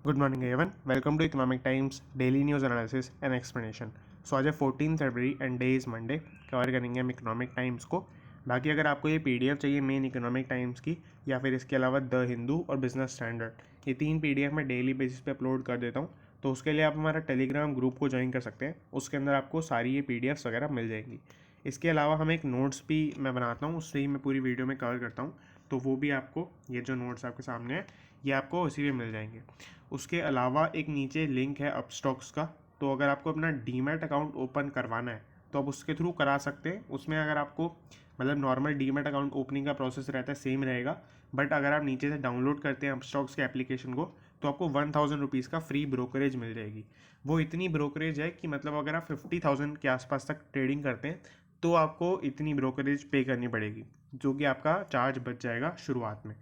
Good morning everyone, welcome to Economic Times daily news analysis and explanation. So आज है 14 फरवरी and day is Monday. Cover करेंगे हम economic times को। बाकी अगर आपको ये पीडीएफ चाहिए मेन इकोनॉमिक टाइम्स की, या फिर इसके अलावा द हिंदू और बिजनेस स्टैंडर्ड, ये 3 पीडीएफ मैं डेली बेसिस पे अपलोड कर देता हूँ। तो उसके लिए आप हमारा टेलीग्राम ग्रुप को ज्वाइन कर सकते हैं। उसके अंदर आपको सारी ये पीडीएफ्स वगैरह मिल जाएंगी। इसके अलावा हम एक नोट्स भी मैं बनाता हूँ, उससे ही मैं पूरी वीडियो में कवर करता हूँ। तो वो भी आपको, ये जो नोट्स आपके सामने है, ये आपको उसी में मिल जाएंगे। उसके अलावा एक नीचे लिंक है अपस्टॉक्स का। तो अगर आपको अपना डीमैट अकाउंट ओपन करवाना है तो आप उसके थ्रू करा सकते हैं। उसमें अगर आपको मतलब नॉर्मल डीमैट अकाउंट ओपनिंग का प्रोसेस रहता है, सेम रहेगा। बट अगर आप नीचे से डाउनलोड करते हैं अपस्टॉक्स के एप्लीकेशन को, तो आपको 1000 रुपीज़ का फ्री ब्रोकरेज मिल जाएगी। वो इतनी ब्रोकरेज है कि मतलब अगर आप 50,000 के आसपास तक ट्रेडिंग करते हैं तो आपको इतनी ब्रोकरेज पे करनी पड़ेगी, जो कि आपका चार्ज बच जाएगा शुरुआत में।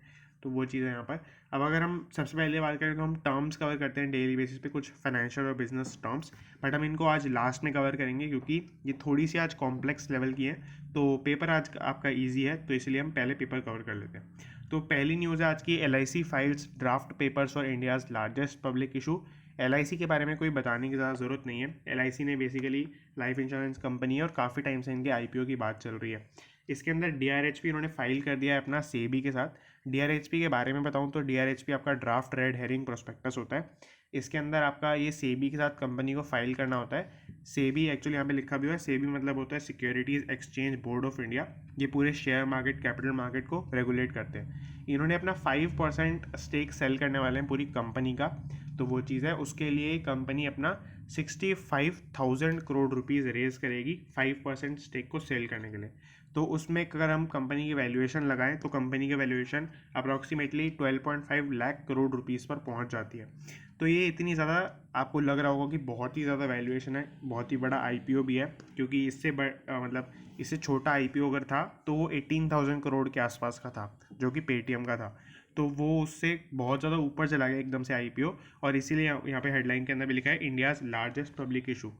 तो वो चीज़ है यहाँ पर। अब अगर हम सबसे पहले बात करें तो हम टर्म्स कवर करते हैं डेली बेसिस पे, कुछ फाइनेंशियल और बिजनेस टर्म्स। बट हम इनको आज लास्ट में कवर करेंगे क्योंकि ये थोड़ी सी आज कॉम्प्लेक्स लेवल की है। तो पेपर आज आपका ईजी है, तो इसलिए हम पहले पेपर कवर कर लेते हैं। तो पहली न्यूज़ है आज की, LIC files draft papers for India's largest public issue. LIC के बारे में कोई बताने की ज़्यादा ज़रूरत नहीं है। LIC ने बेसिकली लाइफ इंश्योरेंस कंपनी है और काफ़ी टाइम से इनके IPO की बात चल रही है। इसके अंदर DRHP इन्होंने फाइल कर दिया है अपना सेबी के साथ। DRHP के बारे में बताऊं तो DRHP आपका ड्राफ्ट रेड हेरिंग प्रोस्पेक्टस होता है। इसके अंदर आपका ये सेबी के साथ कंपनी को फाइल करना होता है। सेबी एक्चुअली यहाँ पे लिखा भी हुआ है, सेबी मतलब होता है securities exchange board of India. ये पूरे शेयर मार्केट, कैपिटल मार्केट को रेगुलेट करते हैं। इन्होंने अपना 5% स्टेक सेल करने वाले हैं पूरी कंपनी का। तो वो चीज़ है, उसके लिए कंपनी अपना 65,000 करोड़ रुपीज़ रेज करेगी 5% स्टेक को सेल करने के लिए। तो उसमें अगर हम कंपनी की वैल्यूएशन लगाएं तो कंपनी की valuation approximately 12.5 lakh crore rupees पर पहुंच जाती है। तो ये इतनी ज़्यादा आपको लग रहा होगा कि बहुत ही ज़्यादा वैल्यूएशन है, बहुत ही बड़ा IPO भी है। क्योंकि इससे मतलब इससे छोटा IPO अगर था तो वो 18,000 करोड़ के आसपास का था, जो कि पेटीएम का था। तो वो उससे बहुत ज़्यादा ऊपर चला गया एकदम से IPO। और इसीलिए यहाँ पे हेडलाइन के अंदर भी लिखा है इंडियाज़ लार्जेस्ट पब्लिक इशू।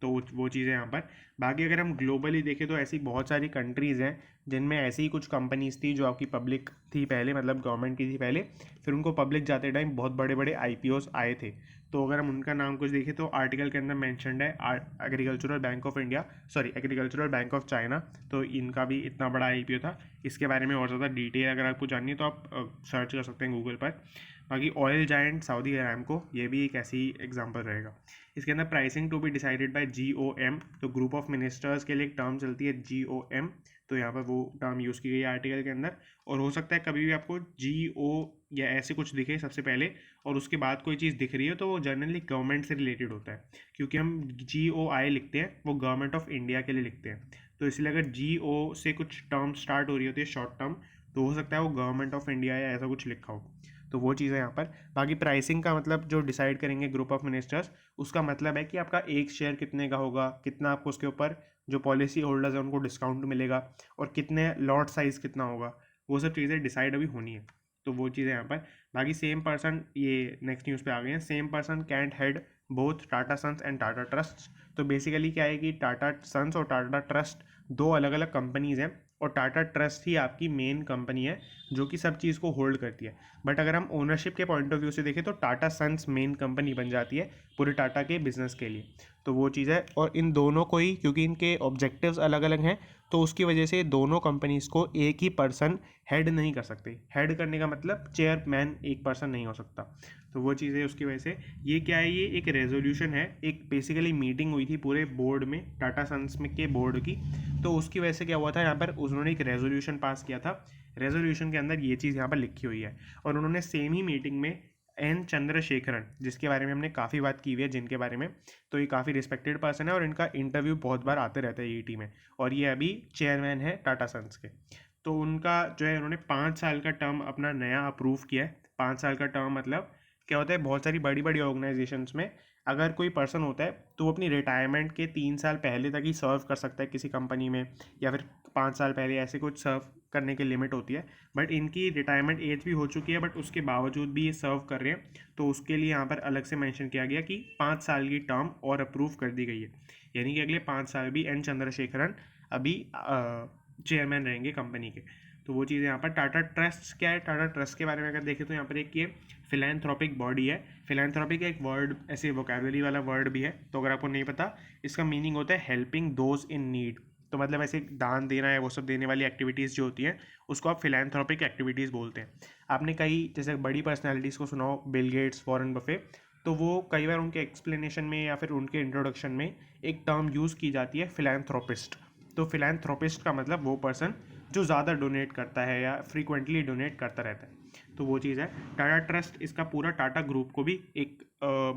तो वो चीज़ें यहाँ पर। बाकी अगर हम ग्लोबली देखें तो ऐसी बहुत सारी कंट्रीज़ हैं जिनमें ऐसी ही कुछ कंपनीज थी जो आपकी पब्लिक थी पहले, मतलब गवर्नमेंट की थी पहले। फिर उनको पब्लिक जाते टाइम बहुत बड़े बड़े IPOs आए थे। तो अगर हम उनका नाम कुछ देखें तो आर्टिकल के अंदर मैंशनड है agricultural bank of India, sorry agricultural bank of China. तो इनका भी इतना बड़ा IPO था। इसके बारे में और ज़्यादा डिटेल अगर आपको जाननी है तो आप सर्च कर सकते हैं गूगल पर। बाकी ऑयल जायंट सऊदी अरामको, ये भी एक ऐसी एग्जांपल रहेगा। इसके अंदर pricing to be decided by GOM, तो ग्रुप ऑफ मिनिस्टर्स के लिए एक टर्म चलती है GOM। तो यहाँ पर वो टर्म यूज़ की गई है आर्टिकल के अंदर। और हो सकता है कभी भी आपको GO या ऐसे कुछ दिखे सबसे पहले और उसके बाद कोई चीज़ दिख रही है, तो वो जनरली गवर्नमेंट से रिलेटेड होता है। क्योंकि हम GOI लिखते हैं, वो गवर्नमेंट ऑफ इंडिया के लिए लिखते हैं। तो इसलिए अगर GO से कुछ टर्म स्टार्ट हो रही होती है शॉर्ट टर्म, तो हो सकता है वो गवर्नमेंट ऑफ इंडिया या ऐसा कुछ लिखा हो। तो वो चीज़ है यहाँ पर। बाकी प्राइसिंग का मतलब जो डिसाइड करेंगे ग्रुप ऑफ मिनिस्टर्स, उसका मतलब है कि आपका एक शेयर कितने का होगा, कितना आपको उसके ऊपर जो पॉलिसी होल्डर्स हैं उनको डिस्काउंट मिलेगा, और कितने लॉट साइज़ कितना होगा, वो सब चीज़ें डिसाइड अभी होनी है। तो वो चीज़ें यहाँ पर। बाकी सेम पर्सन, ये नेक्स्ट न्यूज़ पे आ गए हैं, same person can't head both Tata Sons and Tata Trust. तो बेसिकली क्या है कि टाटा सन्स और टाटा ट्रस्ट दो अलग अलग कंपनीज़ हैं, और टाटा ट्रस्ट ही आपकी मेन कंपनी है जो कि सब चीज़ को होल्ड करती है। बट अगर हम ओनरशिप के पॉइंट ऑफ व्यू से देखें तो टाटा सन्स मेन कंपनी बन जाती है पूरे टाटा के बिजनेस के लिए। तो वो चीज़ है। और इन दोनों को ही, क्योंकि इनके ऑब्जेक्टिव्स अलग अलग हैं, तो उसकी वजह से दोनों कंपनीज़ को एक ही पर्सन हेड नहीं कर सकते। हेड करने का मतलब चेयरमैन एक पर्सन नहीं हो सकता। तो वो चीज़ है, उसकी वजह से ये क्या है, ये एक रेजोल्यूशन है, एक बेसिकली मीटिंग हुई थी पूरे बोर्ड में, टाटा सन्स में के बोर्ड की। तो उसकी वजह से क्या हुआ था, यहाँ पर उन्होंने एक रेजोल्यूशन पास किया था। रेजोल्यूशन के अंदर ये चीज़ यहाँ पर लिखी हुई है। और उन्होंने सेम ही मीटिंग में N चंद्रशेखरन, जिसके बारे में हमने काफ़ी बात की हुई है, जिनके बारे में, तो ये काफ़ी रिस्पेक्टेड पर्सन है और इनका इंटरव्यू बहुत बार आते रहता है ET में। और ये अभी चेयरमैन है टाटा सन्स के। तो उनका जो है, उन्होंने 5 साल का टर्म अपना नया अप्रूव किया है। 5 साल का टर्म मतलब क्या होता है, बहुत सारी बड़ी बड़ी ऑर्गेनाइजेशंस में अगर कोई पर्सन होता है तो वो अपनी रिटायरमेंट के 3 साल पहले तक ही सर्व कर सकता है किसी कंपनी में, या फिर 5 साल पहले, ऐसे कुछ सर्व करने की लिमिट होती है। बट इनकी रिटायरमेंट एज भी हो चुकी है, बट उसके बावजूद भी ये सर्व कर रहे हैं। तो उसके लिए यहाँ पर अलग से मेंशन किया गया कि 5 साल की टर्म और अप्रूव कर दी गई है। यानी कि अगले 5 साल भी N चंद्रशेखरन अभी चेयरमैन रहेंगे कंपनी के। तो वो चीज़ यहाँ पर। टाटा ट्रस्ट क्या है, टाटा ट्रस्ट के बारे में अगर देखें तो यहाँ पर एक ये फिलैंथ्रोपिक बॉडी है फिलैंथ्रोपी का एक वर्ड ऐसे वोकैबुलरी वाला वर्ड भी है, तो अगर आपको नहीं पता, इसका मीनिंग होता है हेल्पिंग दोज इन नीड। तो मतलब ऐसे दान देना है, वो सब देने वाली एक्टिविटीज़ जो होती हैं उसको आप फिलैंथ्रोपिक एक्टिविटीज़ बोलते हैं। आपने कई जैसे बड़ी पर्सनैलिटीज़ को सुना हो, बिल गेट्स, वॉरेन बफे, तो वो कई बार उनके एक्सप्लेनेशन में या फिर उनके इंट्रोडक्शन में एक टर्म यूज़ की जाती है फिलैंथ्रोपिस्ट। तो फिलैंथ्रोपिस्ट का मतलब वो पर्सन जो ज़्यादा डोनेट करता है या फ्रीक्वेंटली डोनेट करता रहता है, तो वो चीज़ है। टाटा ट्रस्ट इसका पूरा टाटा ग्रुप को भी एक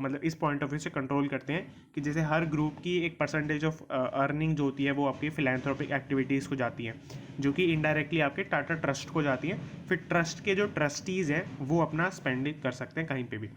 मतलब इस पॉइंट ऑफ व्यू से कंट्रोल करते हैं कि जैसे हर ग्रुप की एक परसेंटेज ऑफ अर्निंग जो होती है वो आपकी फिलैंथ्रोपिक एक्टिविटीज़ को जाती है, जो कि इनडायरेक्टली आपके टाटा ट्रस्ट को जाती हैं। फिर ट्रस्ट के जो ट्रस्टीज़ हैं वो अपना स्पेंडिंग कर सकते हैं कहीं पे भी,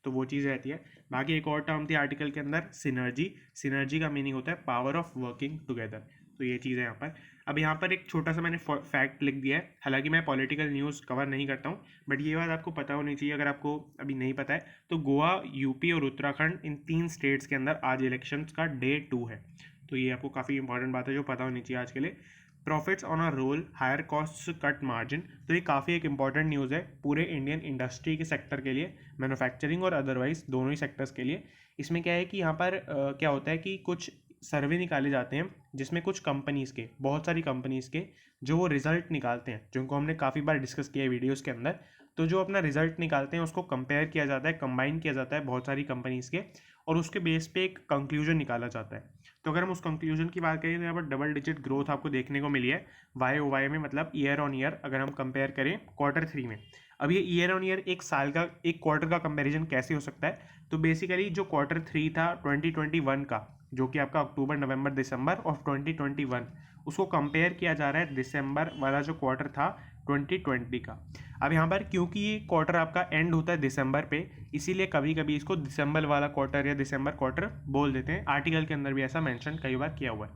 तो वो चीज़ रहती है। बाकी एक और टर्म थी आर्टिकल के अंदर, सिनर्जी। सिनर्जी का मीनिंग होता है पावर ऑफ वर्किंग टुगेदर, तो ये चीज़ है यहाँ पर। अब यहाँ पर एक छोटा सा मैंने फैक्ट लिख दिया है, हालांकि मैं पॉलिटिकल न्यूज़ कवर नहीं करता हूँ, बट ये बात आपको पता होनी चाहिए। अगर आपको अभी नहीं पता है तो गोवा, यूपी और उत्तराखंड, इन 3 स्टेट्स के अंदर आज इलेक्शंस का डे 2 है, तो ये आपको काफ़ी इंपॉर्टेंट बात है जो पता होनी चाहिए आज के लिए। Profits on a roll, higher cost cut margin, तो ये काफ़ी एक इंपॉर्टेंट न्यूज़ है पूरे इंडियन इंडस्ट्री के सेक्टर के लिए, मैन्युफैक्चरिंग और अदरवाइज दोनों ही सेक्टर्स के लिए। इसमें क्या है कि यहाँ पर क्या होता है कि कुछ सर्वे निकाले जाते हैं जिसमें कुछ कंपनीज़ के, बहुत सारी कंपनीज़ के जो वो रिजल्ट निकालते हैं, जिनको हमने काफ़ी बार डिस्कस किया है वीडियोज़ के अंदर। तो जो अपना रिजल्ट निकालते हैं उसको कंपेयर किया जाता है, कंबाइन किया जाता है बहुत सारी कंपनीज़ के, और उसके बेस पे एक कंक्लूजन निकाला जाता है। तो अगर हम उस कंक्लूजन की बात करें तो यहाँ पर डबल डिजिट ग्रोथ आपको देखने को मिली है वाई ओ वाई में, मतलब ईयर ऑन ईयर अगर हम कंपेयर करें Q3 में। अब ये ईयर ऑन ईयर एक साल का, एक क्वार्टर का कंपैरिजन कैसे हो सकता है, तो बेसिकली जो Q3 था 2021 का, जो कि आपका अक्टूबर नवंबर दिसंबर ऑफ 2021, उसको कंपेयर किया जा रहा है दिसंबर वाला जो क्वार्टर था 2020 का। अब यहाँ पर क्योंकि ये क्वार्टर आपका एंड होता है दिसंबर पे, इसीलिए कभी कभी इसको दिसंबर वाला क्वार्टर या दिसंबर क्वार्टर बोल देते हैं। आर्टिकल के अंदर भी ऐसा मेंशन कई बार किया हुआ है,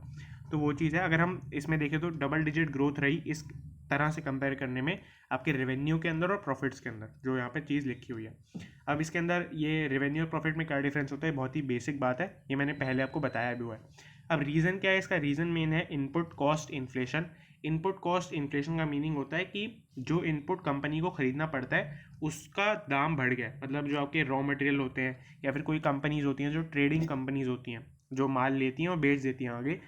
तो वो चीज़ है। अगर हम इसमें देखें तो डबल डिजिट ग्रोथ रही इस तरह से कंपेयर करने में आपके रेवेन्यू के अंदर और प्रॉफिट्स के अंदर, जो यहाँ पे चीज़ लिखी हुई है। अब इसके अंदर ये रेवेन्यू और प्रॉफिट में क्या डिफरेंस होता है, बहुत ही बेसिक बात है, ये मैंने पहले आपको बताया भी हुआ है। अब रीज़न क्या है इसका, रीज़न मेन है input cost inflation. Input cost inflation का मीनिंग होता है कि जो इनपुट कंपनी को खरीदना पड़ता है उसका दाम बढ़ गया, मतलब जो आपके रॉ मटेरियल होते हैं या फिर कोई कंपनीज होती हैं जो ट्रेडिंग कंपनीज होती हैं, जो माल लेती हैं और बेच देती हैं आगे,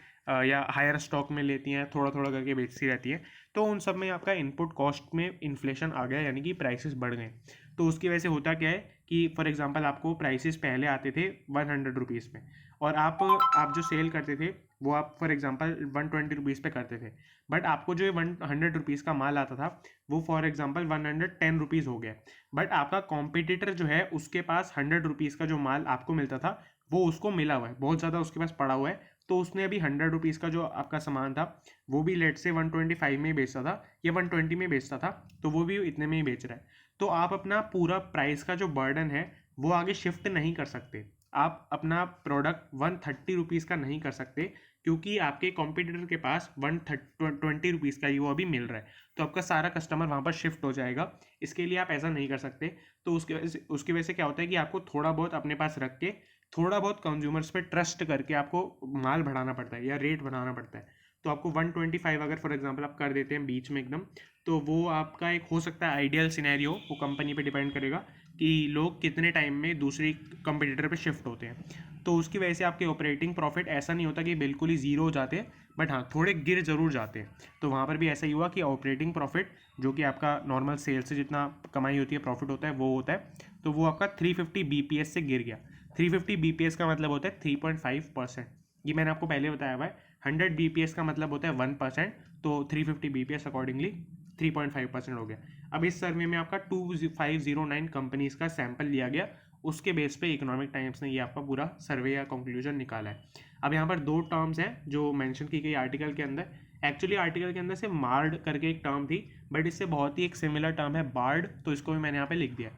या हायर स्टॉक में लेती हैं, थोड़ा थोड़ा करके बेचती रहती हैं, तो उन सब में आपका इनपुट कॉस्ट में इन्फ्लेशन आ गया, यानी कि प्राइसेस बढ़ गए। तो उसकी वजह से होता क्या है कि फॉर एग्जांपल आपको प्राइसेस पहले आते थे 100 रुपीज़ में, और आप जो सेल करते थे वो आप फॉर एग्जांपल 120 रुपीज़ पे करते थे, बट आपको जो 100 रुपीज़ का माल आता था वो फॉर एग्जांपल 110 रुपीज़ हो गया। बट आपका कॉम्पिटिटर जो है उसके पास 100 रुपीज़ का जो माल आपको मिलता था वो उसको मिला हुआ है, बहुत ज़्यादा उसके पास पड़ा हुआ है, तो उसने अभी 100 रुपीज़ का जो आपका सामान था वो भी लेट से 125 में ही बेचता था या 120 में बेचता था, तो वो भी इतने में ही बेच रहा है। तो आप अपना पूरा प्राइस का जो बर्डन है वो आगे शिफ्ट नहीं कर सकते, आप अपना प्रोडक्ट 130 रुपीज़ का नहीं कर सकते, क्योंकि आपके कॉम्पिटिटर के पास 120 रुपीज़ का ही वो अभी मिल रहा है, तो आपका सारा कस्टमर वहाँ पर शिफ्ट हो जाएगा। इसके लिए आप ऐसा नहीं कर सकते। तो उसकी वजह से क्या होता है कि आपको थोड़ा बहुत अपने पास रख के, थोड़ा बहुत कंज्यूमर्स पे ट्रस्ट करके आपको माल बढ़ाना पड़ता है या रेट बढ़ाना पड़ता है। तो आपको 125 अगर फॉर एग्जांपल आप कर देते हैं बीच में एकदम, तो वो आपका एक हो सकता है आइडियल सिनेरियो, वो कंपनी पे डिपेंड करेगा कि लोग कितने टाइम में दूसरी कंपटीटर पे शिफ्ट होते हैं। तो उसकी वजह से आपके ऑपरेटिंग प्रॉफिट ऐसा नहीं होता कि बिल्कुल ही ज़ीरो हो जाते हैं, बट हाँ थोड़े गिर ज़रूर जाते हैं। तो वहाँ पर भी ऐसा ही हुआ कि ऑपरेटिंग प्रॉफिट जो कि आपका नॉर्मल सेल से जितना कमाई होती है, प्रॉफिट होता है, वो होता है, तो वो आपका 350 BPS से गिर गया। 350 BPS का मतलब होता है 3.5%। ये मैंने आपको पहले बताया हुआ है। 100 BPS का मतलब होता है 1%, तो 350 BPS अकॉर्डिंगली 3.5% हो गया। अब इस सर्वे में आपका 2509 कंपनीज का सैंपल लिया गया, उसके बेस पे इकोनॉमिक टाइम्स ने ये आपका पूरा सर्वे या कंक्लूजन निकाला है। अब यहाँ पर 2 टर्म्स हैं जो मेंशन की गई आर्टिकल के अंदर। एक्चुअली आर्टिकल के अंदर से मार्ड करके एक टर्म थी, बट इससे बहुत ही एक सिमिलर टर्म है बार्ड, तो इसको भी मैंने यहाँ पे लिख दिया।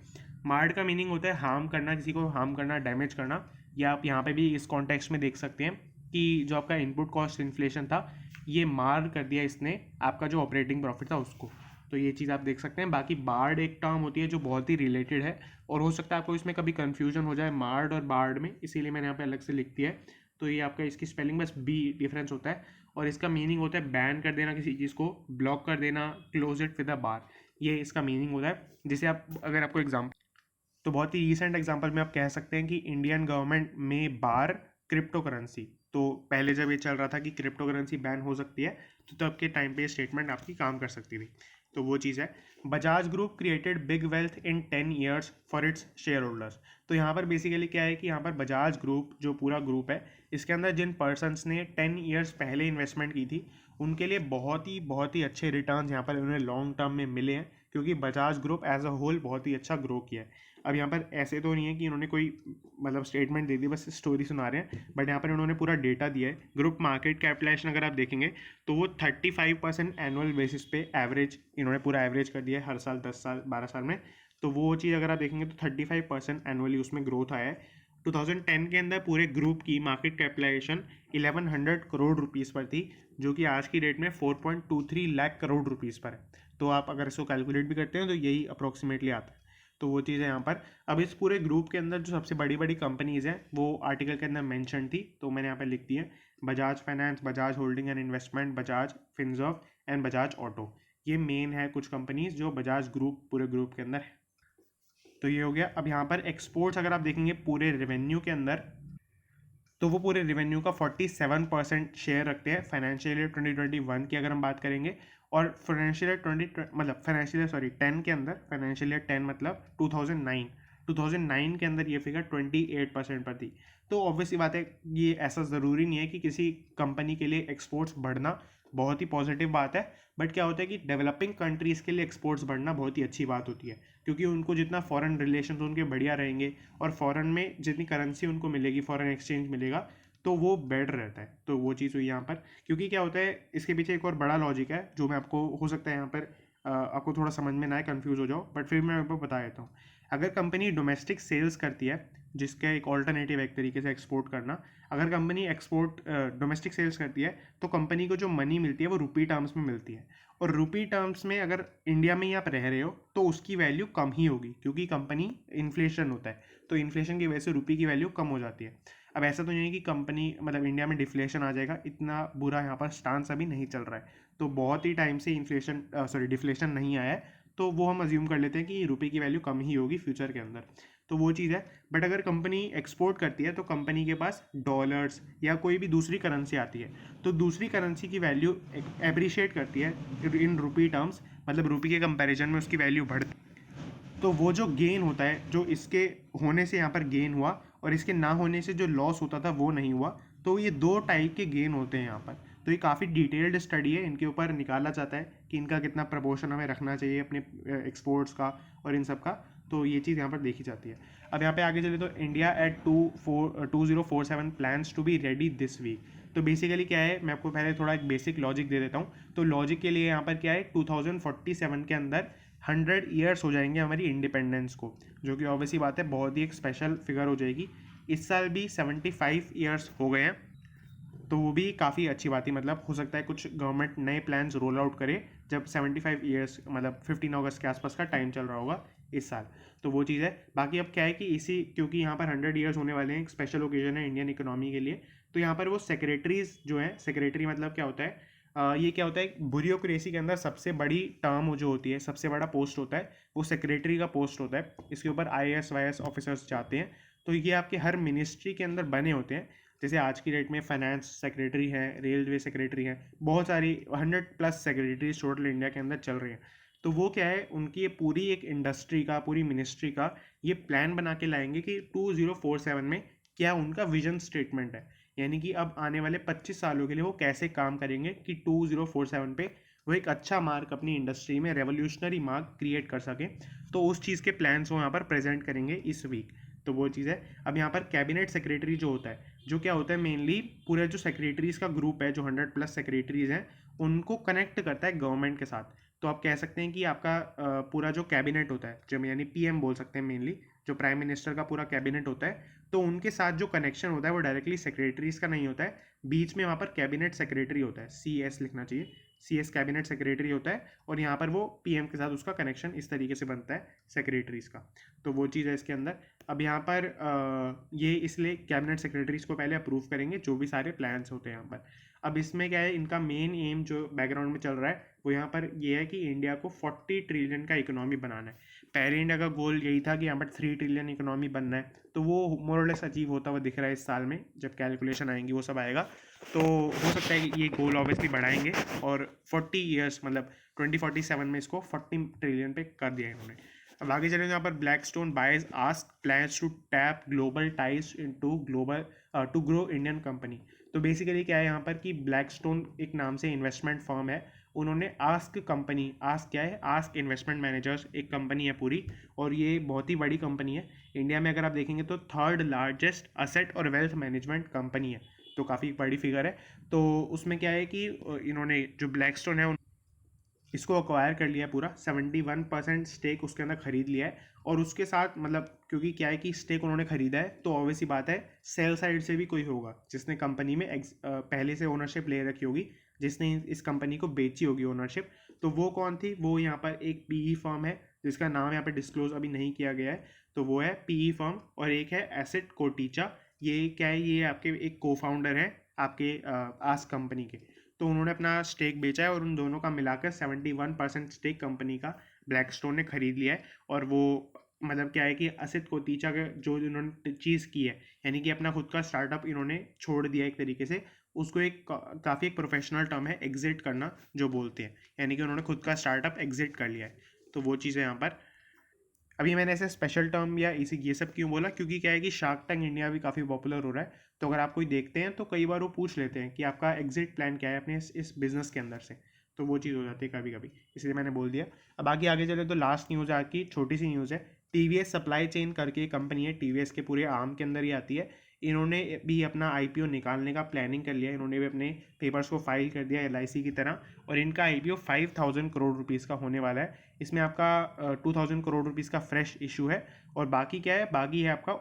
मार्ड का मीनिंग होता है हार्म करना, किसी को हार्म करना, डैमेज करना, या आप यहाँ पे भी इस कॉन्टेक्स्ट में देख सकते हैं कि जो आपका इनपुट कॉस्ट इन्फ्लेशन था ये मार कर दिया इसने आपका जो ऑपरेटिंग प्रॉफिट था उसको। तो ये चीज़ आप देख सकते हैं। बाकी बार्ड एक टर्म होती है जो बहुत ही रिलेटेड है, और हो सकता है आपको इसमें कभी कन्फ्यूजन हो जाए मार्ड और बार्ड में, इसीलिए मैंने यहाँ पे अलग से लिख दिया है। तो ये आपका इसकी स्पेलिंग बस बी डिफरेंस होता है, और इसका मीनिंग होता है बैन कर देना किसी चीज़ को, ब्लॉक कर देना, क्लोज इट विद अ बार, ये इसका मीनिंग होता है। जैसे आप अगर आपको एग्जाम्पल तो बहुत ही रिसेंट एग्जांपल में आप कह सकते हैं कि इंडियन गवर्नमेंट में बार क्रिप्टो करेंसी, तो पहले जब ये चल रहा था कि क्रिप्टो करेंसी बैन हो सकती है, तो तब के टाइम पे स्टेटमेंट आपकी काम कर सकती थी। तो वो चीज़ है। Bajaj group created big wealth in 10 years for its share holders. तो यहाँ पर बेसिकली क्या है कि यहाँ पर बजाज ग्रुप जो पूरा ग्रुप है, इसके अंदर जिन पर्सनस ने 10 ईयर्स पहले इन्वेस्टमेंट की थी, उनके लिए बहुत ही अच्छे रिटर्न्स यहाँ पर उन्हें लॉन्ग टर्म में मिले हैं, क्योंकि Bajaj group as a whole बहुत ही अच्छा ग्रो किया है। अब यहाँ पर ऐसे तो नहीं है कि इन्होंने कोई मतलब स्टेटमेंट दे दी, बस स्टोरी सुना रहे हैं, बट यहाँ पर उन्होंने पूरा डेटा दिया है। ग्रुप मार्केट कैपिटलाइजेशन अगर आप देखेंगे तो वो 35% एनुअल बेसिस पे एवरेज, इन्होंने पूरा एवरेज कर दिया है हर साल 10 साल 12 साल में। तो वो चीज़ अगर आप देखेंगे तो 35% एनुअली उसमें ग्रोथ आया है। 2010 के अंदर पूरे ग्रुप की मार्केट कैपिटलाइजेशन 1100 करोड़ रुपीज़ पर थी, जो कि आज की डेट में 4.23 लाख करोड़ रुपीज़ पर है। तो आप अगर इसको कैलकुलेट भी करते हैं तो यही अप्रोक्सीमेटली आता है। तो वो चीज़ है यहाँ पर। अब इस पूरे ग्रुप के अंदर जो सबसे बड़ी बड़ी कंपनीज़ हैं वो आर्टिकल के अंदर मेंशन थी, तो मैंने यहाँ पर लिख दी है। Bajaj finance, Bajaj holding and investment, Bajaj Finserv and Bajaj auto. ये मेन है कुछ कंपनीज जो बजाज ग्रुप पूरे ग्रुप के अंदर है। तो ये हो गया। अब यहाँ पर एक्सपोर्ट्स अगर आप देखेंगे पूरे रेवेन्यू के अंदर, तो वो पूरे रेवेन्यू का 47% शेयर रखते हैं फाइनेंशियल ईयर 2021 की अगर हम बात करेंगे। और फाइनेंशियल ईयर 10 के अंदर, फाइनेंशियल ईयर 10 मतलब 2009 के अंदर ये फिगर 28% पर थी। तो ऑब्वियसली बात है, ये ऐसा ज़रूरी नहीं है कि किसी कंपनी के लिए एक्सपोर्ट्स बढ़ना बहुत ही पॉजिटिव बात है, बट क्या होता है कि डेवलपिंग कंट्रीज़ के लिए एक्सपोर्ट्स बढ़ना बहुत ही अच्छी बात होती है, क्योंकि उनको जितना फॉरेन रिलेशन उनके बढ़िया रहेंगे और फॉरेन में जितनी करेंसी उनको मिलेगी, फॉरेन एक्सचेंज मिलेगा, तो वो बेटर रहता है। तो वो चीज़ हुई यहाँ पर। क्योंकि क्या होता है, इसके पीछे एक और बड़ा लॉजिक है जो मैं आपको हो सकता है यहाँ पर आपको थोड़ा समझ में ना आए, कन्फ्यूज़ हो जाओ, बट फिर मैं आपको बता देता हूँ। अगर कंपनी डोमेस्टिक सेल्स करती है, जिसका एक ऑल्टरनेटिव एक तरीके से एक्सपोर्ट करना, अगर कंपनी एक्सपोर्ट डोमेस्टिक सेल्स करती है तो कंपनी को जो मनी मिलती है वो रुपी टर्म्स में मिलती है। और रुपी टर्म्स में अगर इंडिया में ही आप रह रहे हो तो उसकी वैल्यू कम ही होगी, क्योंकि कंपनी इन्फ्लेशन होता है, तो इन्फ्लेशन की वजह से रुपी की वैल्यू कम हो जाती है। अब ऐसा तो नहीं है कि कंपनी मतलब इंडिया में डिफ्लेशन आ जाएगा, इतना बुरा यहाँ पर स्टांस अभी नहीं चल रहा है, तो बहुत ही टाइम से डिफ्लेशन नहीं आया है, तो वो हम अज्यूम कर लेते हैं कि रुपये की वैल्यू कम ही होगी फ्यूचर के अंदर। तो वो चीज़ है। बट अगर कंपनी एक्सपोर्ट करती है तो कंपनी के पास डॉलर्स या कोई भी दूसरी करेंसी आती है, तो दूसरी करेंसी की वैल्यू एप्रिशिएट करती है इन रुपी टर्म्स, मतलब रुपी के कंपैरिजन में उसकी वैल्यू बढ़ती है। तो वो जो गेन होता है, जो इसके होने से यहाँ पर गेन हुआ और इसके ना होने से जो लॉस होता था वो नहीं हुआ, तो ये दो टाइप के गेन होते हैं यहाँ पर। तो ये काफ़ी डिटेल्ड स्टडी है, इनके ऊपर निकाला जाता है कि इनका कितना प्रपोर्शन हमें रखना चाहिए अपने एक्सपोर्ट्स का और इन सब का। तो ये चीज़ यहाँ पर देखी जाती है। अब यहाँ पे आगे चले तो India at 2047 plans to be ready this week. तो बेसिकली क्या है, मैं आपको पहले थोड़ा एक बेसिक लॉजिक दे देता हूँ। तो लॉजिक के लिए यहाँ पर क्या है, 2047 के अंदर 100 ईयर्स हो जाएंगे हमारी इंडिपेंडेंस को, जो कि ऑब्वियसली बात है बहुत ही एक स्पेशल फिगर हो जाएगी। इस साल भी 75 ईयर्स हो गए हैं, तो वो भी काफ़ी अच्छी बात है। मतलब हो सकता है कुछ गवर्नमेंट नए प्लान्स रोल आउट करे जब 75 ईयर्स मतलब 15 अगस्त के आसपास का टाइम चल रहा होगा इस साल। तो वो चीज़ है। बाकी अब क्या है कि इसी, क्योंकि यहाँ पर 100 ईयर्स होने वाले हैं, एक स्पेशल ओकेजन है इंडियन इकोनॉमी के लिए, तो यहाँ पर वो सेक्रेटरीज जो है, सेक्रेटरी मतलब क्या होता है, ये क्या होता है, ब्यूरोक्रेसी के अंदर सबसे बड़ी टर्म जो होती है, सबसे बड़ा पोस्ट होता है, वो सेक्रेटरी का पोस्ट होता है। इसके ऊपर IAS वाईएएस ऑफिसर्स जाते हैं। तो ये आपके हर मिनिस्ट्री के अंदर बने होते हैं। जैसे आज की डेट में फाइनेंस सेक्रेटरी है, रेलवे सेक्रेटरी है, बहुत सारी 100+ सेक्रेटरीज टोटल इंडिया के अंदर चल रही हैं। तो वो क्या है, उनकी ये पूरी एक इंडस्ट्री का, पूरी मिनिस्ट्री का ये प्लान बना के लाएंगे कि 2047 में क्या उनका विजन स्टेटमेंट है, यानी कि अब आने वाले 25 सालों के लिए वो कैसे काम करेंगे कि 2047 पे वो एक अच्छा मार्क अपनी इंडस्ट्री में, रेवोल्यूशनरी मार्क क्रिएट कर सके। तो उस चीज़ के प्लान्स वो यहाँ पर प्रेजेंट करेंगे इस वीक। तो वो चीज़ है। अब यहाँ पर कैबिनेट सेक्रेटरी जो होता है, जो क्या होता है, मेनली पूरे जो सेक्रेटरीज का ग्रुप है, जो 100+ सेक्रेटरीज हैं, उनको कनेक्ट करता है गवर्नमेंट के साथ। तो आप कह सकते हैं कि आपका पूरा जो कैबिनेट होता है, जो यानी PM बोल सकते हैं मेनली, जो प्राइम मिनिस्टर का पूरा कैबिनेट होता है, तो उनके साथ जो कनेक्शन होता है वो डायरेक्टली सेक्रेटरीज का नहीं होता है, बीच में वहाँ पर कैबिनेट सेक्रेटरी होता है, CS लिखना चाहिए, CS कैबिनेट सेक्रेटरी होता है, और यहाँ पर वो PM के साथ उसका कनेक्शन इस तरीके से बनता है सेक्रेटरीज का। तो वो चीज़ है इसके अंदर। अब यहाँ पर ये इसलिए कैबिनेट सेक्रेटरीज को पहले अप्रूव करेंगे जो भी सारे प्लान्स होते हैं यहाँ पर। अब इसमें क्या है, इनका मेन एम जो बैकग्राउंड में चल रहा है वो यहाँ पर ये है कि इंडिया को 40 ट्रिलियन का इकोनॉमी बनाना है। पहले इंडिया का गोल यही था कि यहाँ पर 3 ट्रिलियन इकोनॉमी बनना है, तो वो मोरलेस अचीव होता हुआ दिख रहा है इस साल में। जब कैलकुलेशन आएंगी वो सब आएगा तो हो सकता है कि ये गोल ऑब्वियसली बढ़ाएंगे और 40 ईयर्स मतलब 2047 में इसको 40 ट्रिलियन पे कर दिया इन्होंने। अब आगे चलेंगे, यहाँ पर Blackstone buys ASK plans to tap global ties into global to grow Indian company. तो बेसिकली क्या है यहाँ पर कि ब्लैकस्टोन एक नाम से इन्वेस्टमेंट फर्म है, उन्होंने आस्क कंपनी, आस्क क्या है, आस्क इन्वेस्टमेंट मैनेजर्स एक कंपनी है पूरी, और ये बहुत ही बड़ी कंपनी है। इंडिया में अगर आप देखेंगे तो 3rd लार्जेस्ट असेट और वेल्थ मैनेजमेंट कंपनी है, तो काफ़ी बड़ी फिगर है। तो उसमें क्या है कि इन्होंने जो ब्लैकस्टोन है इसको अक्वायर कर लिया है पूरा, 71% स्टेक उसके अंदर खरीद लिया है। और उसके साथ मतलब क्योंकि क्या है कि स्टेक उन्होंने खरीदा है तो ऑब्वियसली बात है सेल साइड से भी कोई होगा जिसने कंपनी में पहले से ओनरशिप ले रखी होगी, जिसने इस कंपनी को बेची होगी ओनरशिप। तो वो कौन थी, वो यहाँ पर एक पीई फर्म है जिसका नाम यहाँ पर डिस्क्लोज अभी नहीं किया गया है, तो वो है पीई फर्म। और एक है एसेट कोटिचा, ये क्या है, ये आपके एक को फाउंडर है आपके आस कंपनी के। तो उन्होंने अपना स्टेक बेचा है और उन दोनों का मिलाकर 71% स्टेक कंपनी का ब्लैकस्टोन ने खरीद लिया है। और वो मतलब क्या है कि असित कोतीचा का जो इन्होंने चीज़ की है, यानी कि अपना खुद का स्टार्टअप इन्होंने छोड़ दिया एक तरीके से, उसको एक काफ़ी एक प्रोफेशनल टर्म है एग्जिट करना जो बोलते हैं, यानी कि उन्होंने खुद का स्टार्टअप एग्जिट कर लिया है। तो वो चीज़ है यहाँ पर। अभी मैंने ऐसे स्पेशल टर्म या इसी ये सब क्यों बोला, क्योंकि क्या है कि शार्क टैंक इंडिया भी काफ़ी पॉपुलर हो रहा है, तो अगर आप कोई देखते हैं तो कई बार वो पूछ लेते हैं कि आपका एग्जिट प्लान क्या है अपने इस बिज़नेस के अंदर से, तो वो चीज़ हो जाती है कभी कभी, इसलिए मैंने बोल दिया। अब आगे चले तो लास्ट न्यूज़ है की छोटी सी न्यूज़ है, टी सप्लाई चेन करके कंपनी है, टी के पूरे आर्म के अंदर ही आती है, इन्होंने भी अपना आईपीओ निकालने का प्लानिंग कर लिया, इन्होंने भी अपने पेपर्स को फाइल कर दिया एलआईसी की तरह, और इनका आईपीओ 5000 करोड़ रुपीज़ का होने वाला है। इसमें आपका 2000 करोड़ रुपीज़ का फ्रेश इशू है, और बाकी क्या है, बाकी है आपका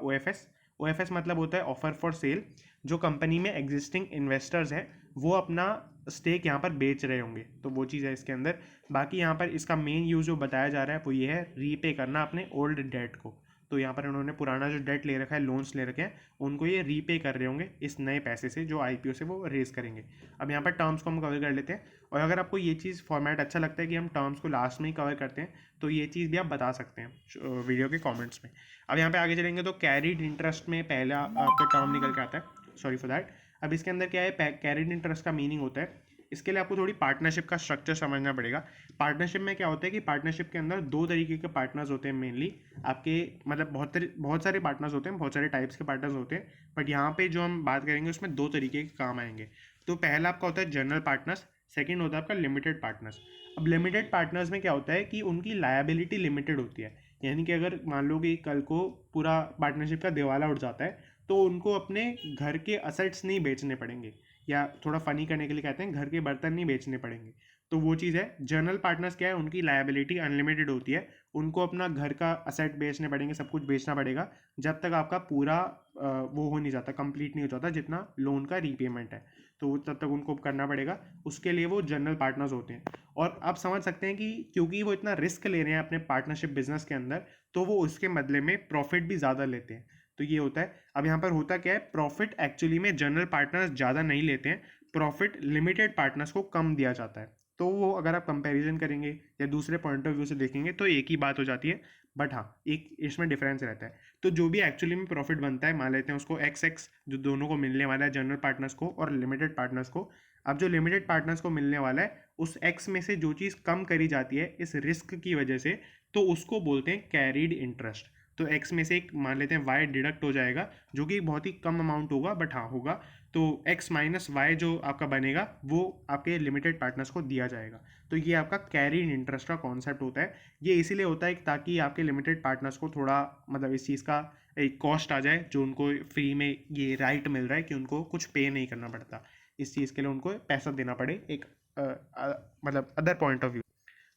ओएफएस मतलब होता है ऑफर फॉर सेल, जो कंपनी में एग्जिस्टिंग इन्वेस्टर्स हैं वो अपना स्टेक यहाँ पर बेच रहे होंगे, तो वो चीज़ है इसके अंदर। बाकी यहाँ पर इसका मेन यूज़ जो बताया जा रहा है वो ये है रीपे करना अपने ओल्ड डेट को। तो यहाँ पर उन्होंने पुराना जो डेट ले रखा है, लोन्स ले रखे हैं, उनको ये रीपे कर रहे होंगे इस नए पैसे से जो आईपीओ से वो रेस करेंगे। अब यहाँ पर टर्म्स को हम कवर कर लेते हैं, और अगर आपको ये चीज़ फॉर्मेट अच्छा लगता है कि हम टर्म्स को लास्ट में ही कवर करते हैं तो ये चीज़ भी आप बता सकते हैं वीडियो के कमेंट्स में। अब यहाँ पे आगे चलेंगे तो कैरिड इंटरेस्ट में पहला आपका टर्म निकल के आता है, सॉरी फॉर दैट। अब इसके अंदर क्या है, कैरिड इंटरेस्ट का मीनिंग होता है, इसके लिए आपको थोड़ी पार्टनरशिप का स्ट्रक्चर समझना पड़ेगा। पार्टनरशिप में क्या होता है कि पार्टनरशिप के अंदर दो तरीके के पार्टनर्स होते हैं मेनली आपके, मतलब बहुत सारे पार्टनर्स होते हैं, बहुत सारे टाइप्स के पार्टनर्स होते हैं, बट यहाँ पे जो हम बात करेंगे उसमें दो तरीके के काम आएंगे। तो पहला आपका होता है जनरल पार्टनर्स, सेकंड होता है आपका लिमिटेड पार्टनर्स। अब लिमिटेड पार्टनर्स में क्या होता है कि उनकी लायबिलिटी लिमिटेड होती है, यानी कि अगर मान लो कि कल को पूरा पार्टनरशिप का दिवाला उठ जाता है तो उनको अपने घर के असेट्स नहीं बेचने पड़ेंगे, या थोड़ा फनी करने के लिए कहते हैं घर के बर्तन नहीं बेचने पड़ेंगे, तो वो चीज़ है। जनरल पार्टनर्स क्या है, उनकी लायबिलिटी अनलिमिटेड होती है, उनको अपना घर का असेट बेचने पड़ेंगे, सब कुछ बेचना पड़ेगा जब तक आपका पूरा वो हो नहीं जाता, कंप्लीट नहीं हो जाता जितना लोन का रीपेमेंट है, तो तब तक उनको करना पड़ेगा, उसके लिए वो जनरल पार्टनर्स होते हैं। और आप समझ सकते हैं कि क्योंकि वो इतना रिस्क ले रहे हैं अपने पार्टनरशिप बिजनेस के अंदर, तो वो उसके बदले में प्रॉफिट भी ज़्यादा लेते हैं, तो ये होता है। अब यहाँ पर होता क्या है, प्रॉफिट एक्चुअली में जनरल पार्टनर्स ज़्यादा नहीं लेते हैं, प्रॉफिट लिमिटेड पार्टनर्स को कम दिया जाता है। तो वो अगर आप कंपैरिजन करेंगे या दूसरे पॉइंट ऑफ व्यू से देखेंगे तो एक ही बात हो जाती है, बट हाँ एक इसमें डिफरेंस रहता है। तो जो भी एक्चुअली में प्रॉफिट बनता है, मान लेते हैं उसको एक्स जो दोनों को मिलने वाला है, जनरल पार्टनर्स को और लिमिटेड पार्टनर्स को। अब जो लिमिटेड पार्टनर्स को मिलने वाला है उस एक्स में से जो चीज़ कम करी जाती है इस रिस्क की वजह से, तो उसको बोलते हैं कैरीड इंटरेस्ट। तो एक्स में से एक मान लेते हैं वाई डिडक्ट हो जाएगा, जो कि बहुत ही कम अमाउंट होगा, बट हाँ होगा, तो एक्स माइनस वाई जो आपका बनेगा वो आपके लिमिटेड पार्टनर्स को दिया जाएगा। तो ये आपका कैरीड इंटरेस्ट का कॉन्सेप्ट होता है। ये इसीलिए होता है ताकि आपके लिमिटेड पार्टनर्स को थोड़ा मतलब इस चीज़ का एक कॉस्ट आ जाए, जो उनको फ्री में ये राइट मिल रहा है कि उनको कुछ पे नहीं करना पड़ता, इस चीज़ के लिए उनको पैसा देना पड़े एक मतलब अदर पॉइंट ऑफ व्यू।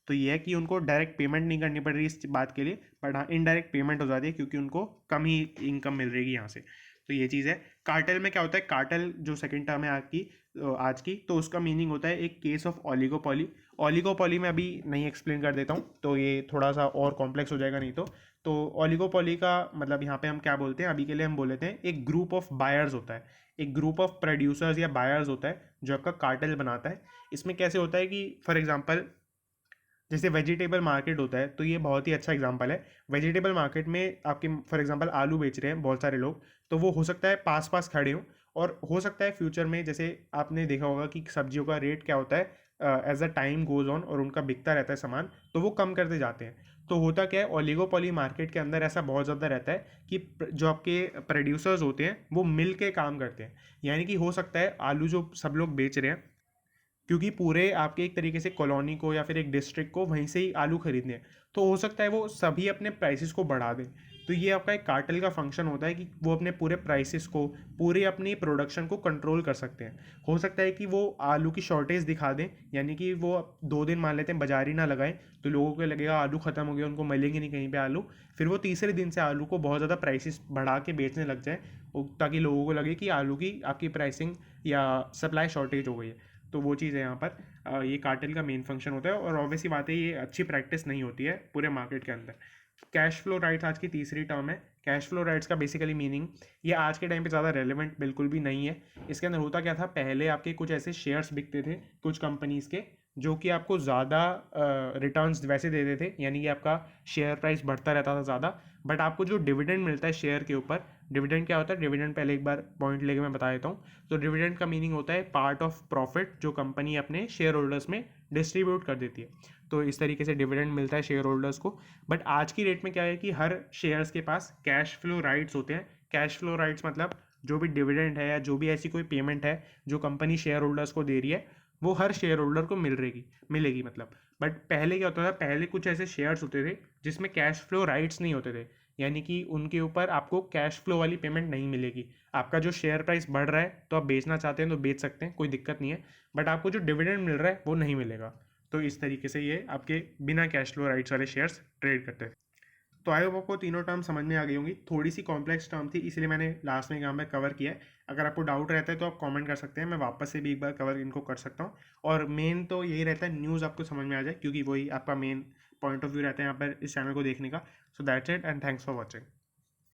तो ये है कि उनको डायरेक्ट पेमेंट नहीं करनी पड़ रही इस बात के लिए, बट हाँ इनडायरेक्ट पेमेंट हो जाती है क्योंकि उनको कम ही इनकम मिल रही है यहाँ से। तो ये चीज़ है। कार्टेल में क्या होता है, कार्टेल जो सेकंड टर्म है आज की तो उसका मीनिंग होता है एक केस ऑफ ऑलिगोपॉली। ऑलिगोपॉली में अभी नहीं एक्सप्लेन कर देता हूँ, तो ये थोड़ा सा और कॉम्प्लेक्स हो जाएगा नहीं तो ऑलिगोपॉली का मतलब यहाँ पे हम क्या बोलते हैं, अभी के लिए हम बोल लेते हैं एक ग्रुप ऑफ बायर्स होता है, एक ग्रुप ऑफ प्रोड्यूसर्स या बायर्स होता है जो आपका कार्टेल बनाता है। इसमें कैसे होता है कि फॉर एग्जाम्पल जैसे वेजिटेबल मार्केट होता है, तो ये बहुत ही अच्छा एग्जांपल है। वेजिटेबल मार्केट में आपके फॉर एग्जांपल आलू बेच रहे हैं बहुत सारे लोग, तो वो हो सकता है पास पास खड़े हों, और हो सकता है फ्यूचर में, जैसे आपने देखा होगा कि सब्जियों का रेट क्या होता है as a time goes on, और उनका बिकता रहता है सामान, तो वो कम करते जाते हैं। तो होता क्या है, ओलिगोपोली मार्केट के अंदर ऐसा बहुत ज़्यादा रहता है कि जो आपके प्रोड्यूसर्स होते हैं वो मिल के काम करते हैं। यानी कि हो सकता है आलू जो सब लोग बेच रहे हैं, क्योंकि पूरे आपके एक तरीके से कॉलोनी को या फिर एक डिस्ट्रिक्ट को वहीं से ही आलू खरीदने हैं, तो हो सकता है वो सभी अपने प्राइसेस को बढ़ा दें। तो ये आपका एक कार्टेल का फंक्शन होता है कि वो अपने पूरे प्राइसेस को, पूरे अपनी प्रोडक्शन को कंट्रोल कर सकते हैं। हो सकता है कि वो आलू की शॉर्टेज दिखा दें, यानी कि वो 2 दिन मान लेते हैं बाजार ही ना लगाएं, तो लोगों को लगेगा आलू ख़त्म हो गया, उनको मिलेंगे नहीं कहीं पे आलू। फिर वो तीसरे दिन से आलू को बहुत ज़्यादा प्राइसेस बढ़ा के बेचने लग जाएँ, ताकि लोगों को लगे कि आलू की आपकी प्राइसिंग या सप्लाई शॉर्टेज हो गई है। तो वो चीज़ है यहाँ पर, ये कार्टेल का मेन फंक्शन होता है, और ऑब्वियसली बात है ये अच्छी प्रैक्टिस नहीं होती है पूरे मार्केट के अंदर। कैश फ्लो राइट्स आज की तीसरी टर्म है। कैश फ्लो राइट्स का बेसिकली मीनिंग, ये आज के टाइम पे ज़्यादा रेलेवेंट बिल्कुल भी नहीं है। इसके अंदर होता क्या था, पहले आपके कुछ ऐसे शेयर्स बिकते थे कुछ कंपनीज़ के, जो कि आपको ज़्यादा रिटर्न्स वैसे देते थे, यानी कि आपका शेयर प्राइस बढ़ता रहता था ज़्यादा, बट आपको जो डिविडेंड मिलता है शेयर के ऊपर, डिविडेंड क्या होता है, डिविडेंड पहले एक बार पॉइंट लेके मैं बता देता हूँ। तो डिविडेंड का मीनिंग होता है पार्ट ऑफ प्रॉफिट जो कंपनी अपने शेयर होल्डर्स में डिस्ट्रीब्यूट कर देती है। तो इस तरीके से डिविडेंड मिलता है शेयर होल्डर्स को। बट आज की डेट में क्या है कि हर शेयर्स के पास कैश फ्लो राइट्स होते हैं। कैश फ्लो राइट्स मतलब जो भी डिविडेंड है या जो भी ऐसी कोई पेमेंट है जो कंपनी शेयर होल्डर्स को दे रही है, वो हर शेयर होल्डर को मिलेगी मतलब। बट पहले क्या होता था, पहले कुछ ऐसे शेयर्स होते थे जिसमें कैश फ्लो राइट्स नहीं होते थे, यानी कि उनके ऊपर आपको कैश फ्लो वाली पेमेंट नहीं मिलेगी। आपका जो शेयर प्राइस बढ़ रहा है तो आप बेचना चाहते हैं तो बेच सकते हैं, कोई दिक्कत नहीं है, बट आपको जो डिविडेंड मिल रहा है वो नहीं मिलेगा। तो इस तरीके से ये आपके बिना कैश फ्लो राइट्स वाले शेयर्स ट्रेड करते हैं। तो आई होप आपको तीनों टर्म समझ में आ गई होंगी। थोड़ी सी कॉम्प्लेक्स टर्म थी, इसलिए मैंने लास्ट में यहाँ पे कवर किया है। अगर आपको डाउट रहता है तो आप कमेंट कर सकते हैं, मैं वापस से भी एक बार कवर इनको कर सकता हूँ। और मेन तो यही रहता है, न्यूज़ आपको समझ में आ जाए, क्योंकि वही आपका मेन पॉइंट ऑफ व्यू रहता है यहाँ पर इस चैनल को देखने का। So that's it and thanks for watching.